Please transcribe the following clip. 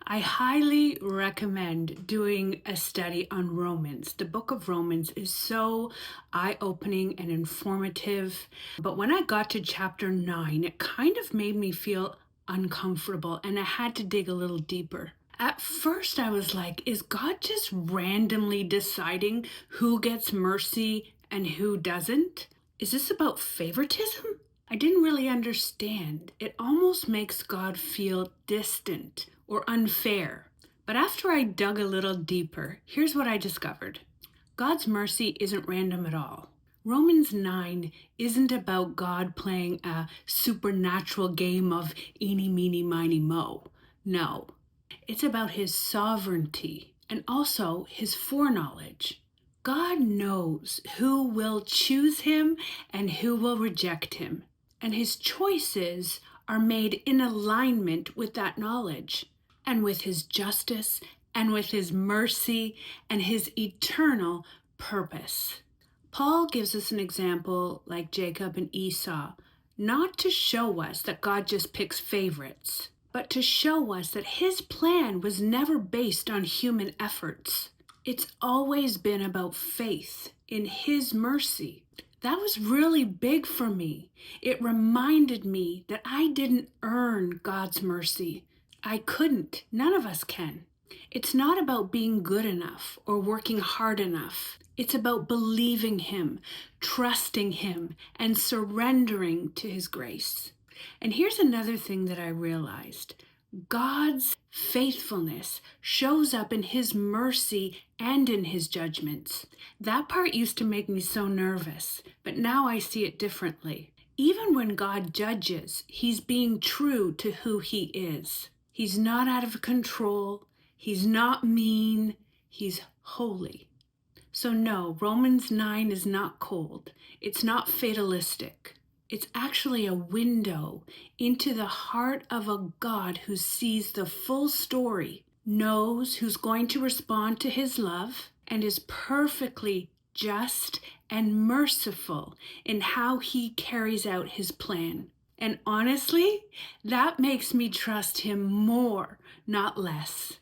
I highly recommend doing a study on Romans. The book of Romans is so eye-opening and informative. But when I got to chapter 9, it kind of made me feel uncomfortable and I had to dig a little deeper. At first, I was like, is God just randomly deciding who gets mercy and who doesn't? Is this about favoritism? I didn't really understand. It almost makes God feel distant or unfair. But after I dug a little deeper, here's what I discovered. God's mercy isn't random at all. Romans 9 isn't about God playing a supernatural game of eeny, meeny, miny, mo. No, it's about his sovereignty and also his foreknowledge. God knows who will choose him and who will reject him. And his choices are made in alignment with that knowledge and with his justice and with his mercy and his eternal purpose. Paul gives us an example like Jacob and Esau, not to show us that God just picks favorites, but to show us that his plan was never based on human efforts. It's always been about faith in his mercy. That was really big for me. It reminded me that I didn't earn God's mercy. I couldn't. None of us can. It's not about being good enough or working hard enough. It's about believing him, trusting him, and surrendering to his grace. And here's another thing that I realized. God's faithfulness shows up in his mercy and in his judgments. That part used to make me so nervous, but now I see it differently. Even when God judges, he's being true to who he is. He's not out of control. He's not mean. He's holy. So no, Romans 9 is not cold. It's not fatalistic. It's actually a window into the heart of a God who sees the full story, knows who's going to respond to his love, and is perfectly just and merciful in how he carries out his plan. And honestly, that makes me trust him more, not less.